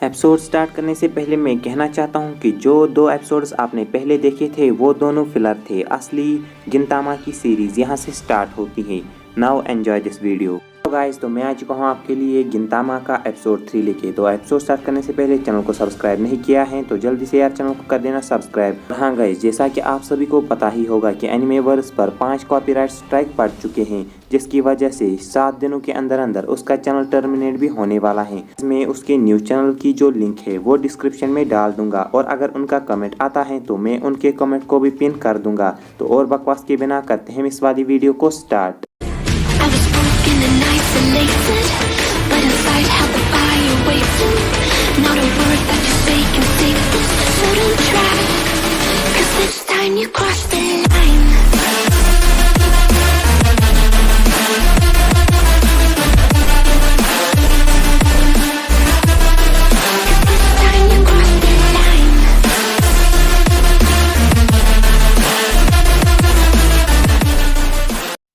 Episode start करने से पहले मैं कहना चाहता हूं कि जो 2 एपिसोड्स आपने पहले देखे थे वो दोनों फिलर थे। असली गिनतामा की सीरीज यहां से स्टार्ट होती है। Now enjoy this video. Guys, तो मैं आ चुका हूं आपके लिए गिनतामा का एपिसोड 3 लेके। तो एपिसोड स्टार्ट करने से पहले चैनल को सब्सक्राइब नहीं किया है तो जल्दी से यार चैनल को कर देना सब्सक्राइब। हाँ गाइस, जैसा कि आप सभी को पता ही होगा कि एनिमेवर्स पर 5 कॉपीराइट स्ट्राइक पड़ चुके हैं, जिसकी वजह से 7 दिनों के अंदर अंदर उसका चैनल टर्मिनेट भी होने वाला है। मैं उसके न्यूज चैनल की जो लिंक है वो डिस्क्रिप्शन में डाल दूंगा और अगर उनका कमेंट आता है तो मैं उनके कमेंट को भी पिन कर दूंगा। तो और बकवास के बिना करते हैं इस वाली वीडियो को start. Isolated, but inside held the fire waiting. Not a word that you say can save this, so don't try, 'cause this time you crossed the line.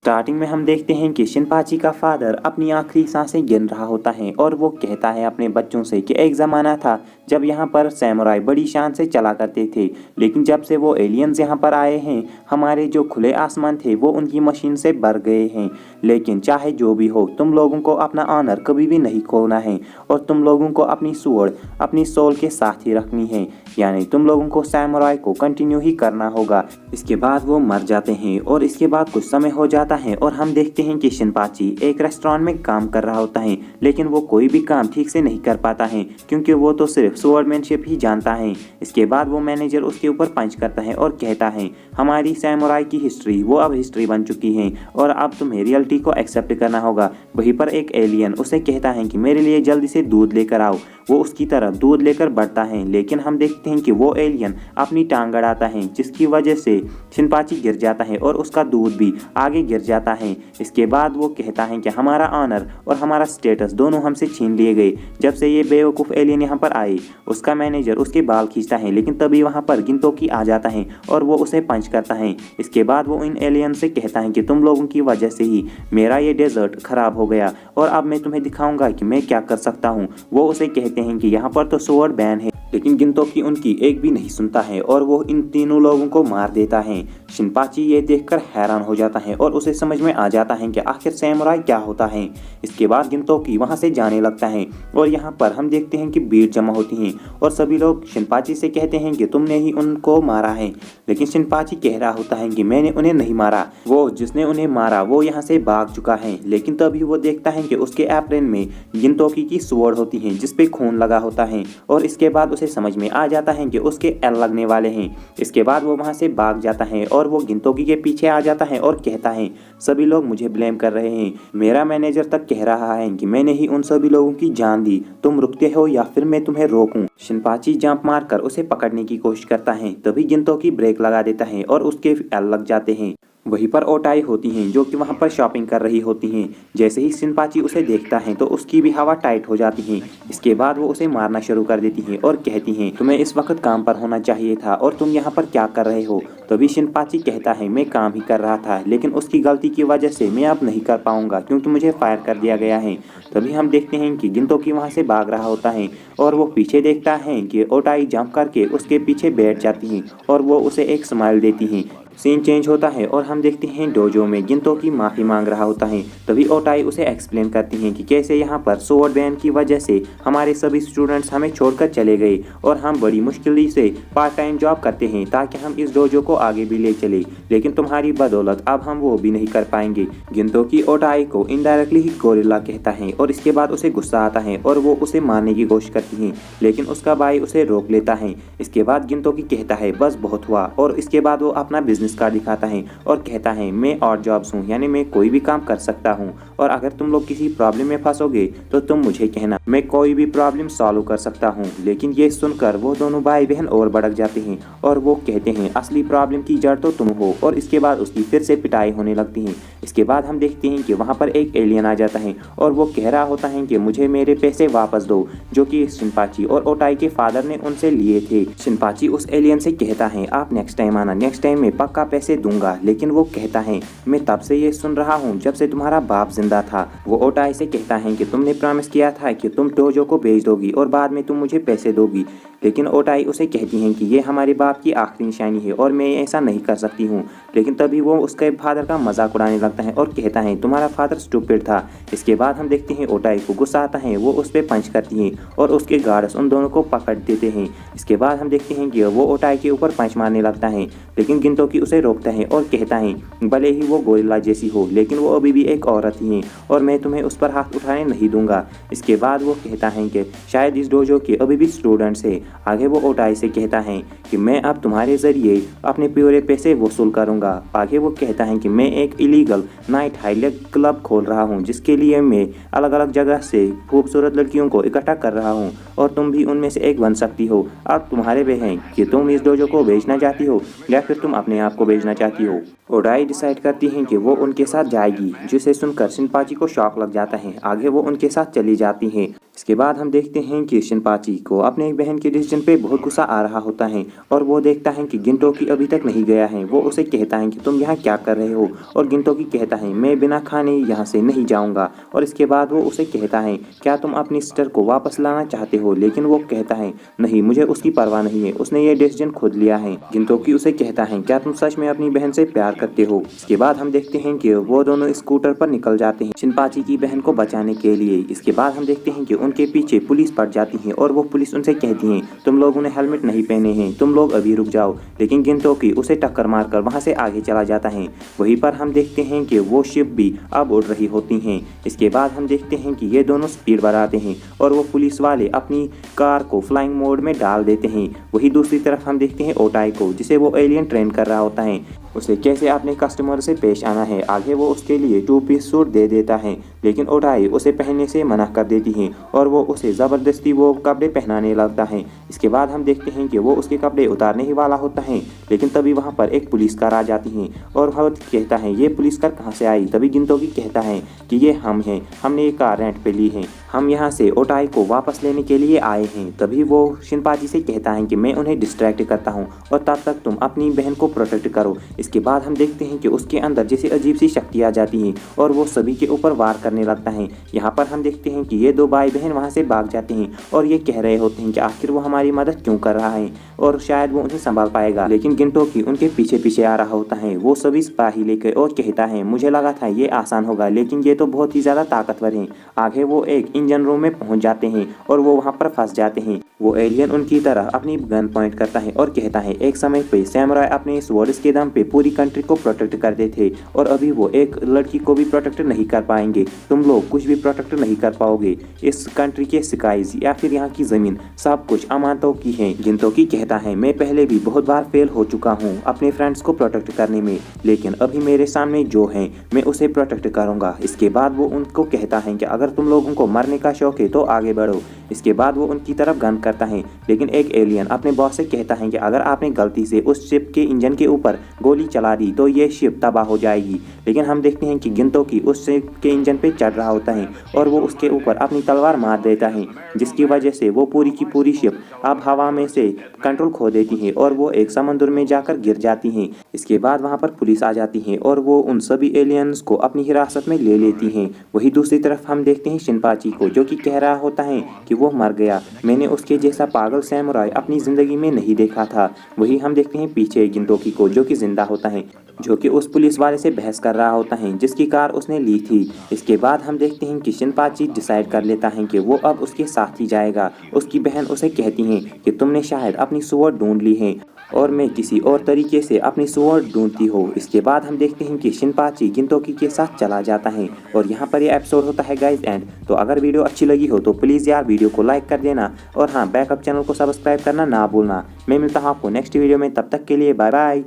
Starting में हम देखते हैं कि शिनपाची का फादर अपनी आखिरी सांसें गिन रहा होता है और वो कहता है अपने बच्चों से कि एक ज़माना था जब यहाँ पर सैमुराई बड़ी शान से चला करते थे, लेकिन जब से वो एलियंस यहाँ पर आए हैं हमारे जो खुले आसमान थे वो उनकी मशीन से भर गए हैं। लेकिन चाहे जो भी हो, तुम लोगों को अपना ऑनर कभी भी नहीं खोना है और तुम लोगों को अपनी स्वॉर्ड अपनी सोल के साथ ही रखनी है, यानी तुम लोगों को सैमुराई को कंटिन्यू ही करना होगा। इसके बाद वो मर जाते हैं और इसके बाद कुछ समय हो जाता है और हम देखते हैं कि शिनपाची एक रेस्टोरेंट में काम कर रहा होता है, लेकिन वो कोई भी काम ठीक से नहीं कर पाता है क्योंकि वो तो सिर्फ स्वॉर्डमैनशिप ही जानता है। इसके बाद वो मैनेजर उसके ऊपर पंच करता है और कहता है हमारी सैमुराई की हिस्ट्री वो अब हिस्ट्री बन चुकी है और अब तुम्हें रियलिटी को एक्सेप्ट करना होगा। वहीं पर एक एलियन उसे कहता है कि मेरे लिए जल्दी से दूध लेकर आओ। वो उसकी तरफ दूध लेकर बढ़ता है, लेकिन हम देखते हैं कि वो एलियन अपनी टांग अड़ाता है जिसकी वजह से शिनपाची गिर जाता है और उसका दूध भी आगे गिर जाता है। इसके बाद वो कहता है कि हमारा ऑनर और हमारा स्टेटस दोनों हमसे छीन लिए गए जब से ये बेवकूफ़ एलियन यहाँ पर आए। उसका मैनेजर उसके बाल खींचता है, लेकिन तभी वहाँ पर गिनतोकी आ जाता है और वो उसे पंच करता है। इसके बाद वो इन एलियन से कहता है कि तुम लोगों की वजह से ही मेरा ये डेजर्ट खराब हो गया और अब मैं तुम्हें दिखाऊंगा कि मैं क्या कर सकता हूँ। वो उसे कहते हैं कि यहाँ पर तो स्वॉर्ड बैन है, लेकिन गिनतोकी उनकी एक भी नहीं सुनता है और वो इन तीनों लोगों को मार देता है। शिनपाची ये देखकर हैरान हो जाता है और उसे समझ में आ जाता है कि आखिर सैमुराई क्या होता है। इसके बाद गिनतोकी वहाँ से जाने लगता है और यहाँ पर हम देखते हैं कि भीड़ जमा होती है और सभी लोग शिनपाची से कहते हैं कि तुमने ही उनको मारा है, लेकिन शिनपाची कह रहा होता है कि मैंने उन्हें नहीं मारा, वो जिसने उन्हें मारा वो यहाँ से भाग चुका है। लेकिन तभी वो देखता है कि उसके एप्रन में गिनतोकी की स्वॉर्ड होती है जिसपे खून लगा होता है और इसके बाद उसे समझ में आ जाता है कि उसके एल लगने वाले हैं। इसके बाद वो वहाँ से भाग जाता है और वो गिनतोकी के पीछे आ जाता है और कहता है सभी लोग मुझे ब्लेम कर रहे हैं, मेरा मैनेजर तक कह रहा है कि मैंने ही उन सभी लोगों की जान दी, तुम रुकते हो या फिर मैं तुम्हें रोकूं। शिनपाची जंप मारकर उसे पकड़ने की कोशिश करता है, तभी गिनतोकी ब्रेक लगा देता है और उसके एल लग जाते हैं। वहीं पर ओटाई होती हैं जो कि वहाँ पर शॉपिंग कर रही होती हैं। जैसे ही शिनपाची उसे देखता है तो उसकी भी हवा टाइट हो जाती है। इसके बाद वो उसे मारना शुरू कर देती हैं और कहती हैं तुम्हें इस वक्त काम पर होना चाहिए था और तुम यहाँ पर क्या कर रहे हो। तभी शिनपाची कहता है मैं काम ही कर रहा था, लेकिन उसकी गलती की वजह से मैं अब नहीं कर पाऊंगा क्योंकि मुझे फायर कर दिया गया है। तभी हम देखते हैं कि गिनतोकी वहाँ से भाग रहा होता है और वो पीछे देखता है कि ओटाई जंप करके उसके पीछे बैठ जाती है और वो उसे एक स्माइल देती है। सीन चेंज होता है और हम देखते हैं डोजो में गिनतोकी माफ़ी मांग रहा होता है। तभी ओटाई उसे एक्सप्लेन करती हैं कि कैसे यहाँ पर स्वॉर्ड बैन की वजह से हमारे सभी स्टूडेंट्स हमें छोड़कर चले गए और हम बड़ी मुश्किल से पार्ट टाइम जॉब करते हैं ताकि हम इस डोजो को आगे भी ले चले, लेकिन तुम्हारी बदौलत अब हम वो भी नहीं कर पाएंगे। गिनतोकी ओटाई को इनडायरेक्टली ही गोरिल्ला कहता है और इसके बाद उसे गुस्सा आता है और वो उसे मारने की कोशिश करती है, लेकिन उसका भाई उसे रोक लेता है। इसके बाद गिनतोकी कहता है बस बहुत हुआ और इसके बाद वो अपना बिजनेस कार्ड दिखाता है और कहता है मैं और जॉब्स हूँ, यानी मैं कोई भी काम कर सकता हूँ और अगर तुम लोग किसी प्रॉब्लम में फंसोगे तो तुम मुझे कहना, मैं कोई भी प्रॉब्लम सॉल्व कर सकता हूँ। लेकिन ये सुनकर वो दोनों भाई बहन और भड़क जाते हैं और वो कहते हैं असली प्रॉब्लम की जड़ तो तुम हो और इसके बाद उसकी फिर से पिटाई होने लगती है। इसके बाद हम देखते हैं कि वहाँ पर एक एलियन आ जाता है और वो कह रहा होता है कि मुझे मेरे पैसे वापस दो जो कि शिनपाची और ओटाई के फादर ने उनसे लिए थे। शिनपाची उस एलियन से कहता है आप नेक्स्ट टाइम आना, नेक्स्ट टाइम मैं पक्का पक्का पैसे दूंगा। लेकिन वो कहता है मैं तब से ये सुन रहा हूँ जब से तुम्हारा बाप जिंदा था। वो ओटाई से कहता है कि तुमने प्रॉमिस किया था कि तुम डोजो को बेच दोगी और बाद में तुम मुझे पैसे दोगी। लेकिन ओटाई उसे कहती हैं कि ये हमारे बाप की आखिरी निशानी है और मैं ऐसा नहीं कर सकती हूँ। लेकिन तभी वो उसके फादर का मजाक उड़ाने लगता है और कहता है तुम्हारा फादर स्टूपिड था। इसके बाद हम देखते हैं ओटाई को गुस्सा आता है, वो उस पर पंच करती हैं और उसके गार्ड्स उन दोनों को पकड़ देते हैं। इसके बाद हम देखते हैं कि वो ओटाई के ऊपर पंच मारने लगता है, लेकिन गिंतोकी उसे रोकता है और कहता है भले ही वो गोरिल्ला जैसी हो लेकिन वो अभी भी एक औरत ही है और मैं तुम्हें उस पर हाथ उठाने नहीं दूंगा। इसके बाद वो कहता है कि शायद इस डोजो के अभी भी स्टूडेंट्स है। आगे वो ओटाई से कहता है कि मैं अब तुम्हारे जरिए अपने पूरे पैसे वसूल करूंगा। आगे वो कहता है कि मैं एक इलीगल नाइट हाइलाइट क्लब खोल रहा हूं जिसके लिए मैं अलग अलग जगह से खूबसूरत लड़कियों को इकट्ठा कर रहा हूं और तुम भी उनमें से एक बन सकती हो। अब तुम्हारे वे हैं कि तुम इस डोजो को बेचना चाहती हो या फिर तुम अपने आप को बेचना चाहती हो। ओटाई डिसाइड करती हैं कि वो उनके साथ जाएगी, जिसे सुनकर शिनपाची को शॉक लग जाता है। आगे वो उनके साथ चली जाती हैं। इसके बाद हम देखते हैं कि शिनपाची को अपने एक बहन के डिसीजन पे बहुत गुस्सा आ रहा होता है और वो देखता है कि गिंटोकी अभी तक नहीं गया है। वो उसे कहता है कि तुम यहाँ क्या कर रहे हो और गिंटोकी कहता है मैं बिना खाने यहाँ से नहीं जाऊँगा। और इसके बाद वो उसे कहता है क्या तुम अपनी सिस्टर को वापस लाना चाहते हो, लेकिन वो कहता है नहीं मुझे उसकी परवाह नहीं है, उसने ये डिसीजन खुद लिया है। गिंटोकी उसे कहता है क्या तुम सच में अपनी बहन से प्यार करते हो। इसके बाद हम देखते हैं कि वो दोनों स्कूटर पर निकल जाते हैं शिनपाची की बहन को बचाने के लिए। इसके बाद हम देखते हैं कि उनके पीछे पुलिस पड़ जाती है और वो पुलिस उनसे कहती है तुम लोगों ने हेलमेट नहीं पहने हैं, तुम लोग अभी रुक जाओ। लेकिन गिंटोकी उसे टक्कर मारकर वहां से आगे चला जाता है। वहीं पर हम देखते हैं कि वो शिप भी अब उड़ रही होती हैं। इसके बाद हम देखते हैं कि ये दोनों स्पीड बढ़ाते हैं और वो पुलिस वाले अपनी कार को फ्लाइंग मोड में डाल देते हैं। वही दूसरी तरफ हम देखते हैं ओटाई को, जिसे वो एलियन ट्रेन कर रहा होता है, उसे कैसे अपने कस्टमर से पेश आना है। आगे वो उसके लिए 2 पीस सूट दे देता है, लेकिन ओटाई उसे पहनने से मना कर देती है और वो उसे ज़बरदस्ती वो कपड़े पहनाने लगता है। इसके बाद हम देखते हैं कि वो उसके कपड़े उतारने ही वाला होता है, लेकिन तभी वहाँ पर एक पुलिस कार आ जाती है और वह कहता है ये पुलिस कार कहाँ से आई। तभी गिंटोकी कहता है कि ये हम हैं, हमने ये कार रेंट पे ली है, हम यहाँ से ओटाई को वापस लेने के लिए आए हैं। तभी वो शिनपाची से कहता है कि मैं उन्हें डिस्ट्रैक्ट करता हूँ और तब तक तुम अपनी बहन को प्रोटेक्ट करो। इसके बाद हम देखते हैं कि उसके अंदर जैसे अजीब सी शक्ति आ जाती है और वो सभी के ऊपर वार करने लगता है। यहाँ पर हम देखते हैं कि ये 2 भाई बहन वहाँ से भाग जाते हैं और ये कह रहे होते हैं कि आखिर वो हमारी मदद क्यों कर रहा है और शायद वो उन्हें संभाल पाएगा। लेकिन गिंटोकी उनके पीछे पीछे आ रहा होता है, वो सभी सिपाही लेकर और कहता है मुझे लगा था ये आसान होगा लेकिन ये तो बहुत ही ज़्यादा ताकतवर हैं। आगे वो एक इंजन रूम में पहुँच जाते हैं और वो वहाँ पर फंस जाते हैं। वो एलियन उनकी तरह अपनी गन पॉइंट करता है और कहता है एक समय पे सैमुराई अपने स्वर्ड्स के दम पे पूरी कंट्री को प्रोटेक्ट करते थे और अभी वो एक लड़की को भी प्रोटेक्ट नहीं कर पाएंगे। तुम लोग कुछ भी प्रोटेक्ट नहीं कर पाओगे। इस कंट्री के स्काईज या फिर यहाँ की जमीन सब कुछ अमानतों की है। गिंटोकी कहता है मैं पहले भी बहुत बार फेल हो चुका हूँ अपने फ्रेंड्स को प्रोटेक्ट करने में, लेकिन अभी मेरे सामने जो है मैं उसे प्रोटेक्ट करूँगा। इसके बाद वो उनको कहता है कि अगर तुम लोगों को मरने का शौक है तो आगे बढ़ो। इसके बाद वो उनकी तरफ गन करता है, लेकिन एक एलियन अपने बॉस से कहता है कि अगर आपने गलती से उस शिप के इंजन के ऊपर गोली चला दी तो ये शिप तबाह हो जाएगी। लेकिन हम देखते हैं कि गिंटोकी उस शिप के इंजन पे चढ़ रहा होता है और वो उसके ऊपर अपनी तलवार मार देता है, जिसकी वजह से वो पूरी की पूरी शिप अब हवा में से कंट्रोल खो देती है और वो एक समुद्र में जाकर गिर जाती हैं। इसके बाद वहाँ पर पुलिस आ जाती है और वो उन सभी एलियंस को अपनी हिरासत में ले लेती हैं। वही दूसरी तरफ हम देखते हैं शिनपाची को, जो कि कह रहा होता है कि वो मर गया, मैंने उसके जैसा पागल सैमुराई अपनी जिंदगी में नहीं देखा था। वही हम देखते हैं पीछे गिंटोकी को, जो कि जिंदा होता है, जो कि उस पुलिस वाले से बहस कर रहा होता है जिसकी कार उसने ली थी। इसके बाद हम देखते हैं कि शिनपाची डिसाइड कर लेता है कि वो अब उसके साथ ही जाएगा। उसकी बहन उसे कहती है कि तुमने शायद अपनी स्वॉर्ड ढूंढ ली है और मैं किसी और तरीके से अपनी स्वॉर्ड ढूंढती हो। इसके बाद हम देखते हैं कि शिनपाची गिंटोकी के साथ चला जाता है और यहाँ पर ये एपिसोड होता है गाइस एंड। तो अगर वीडियो अच्छी लगी हो तो प्लीज़ यार वीडियो को लाइक कर देना और हाँ, बैकअप चैनल को सब्सक्राइब करना ना भूलना। मैं मिलता हूँ आपको नेक्स्ट वीडियो में, तब तक के लिए बाय बाय।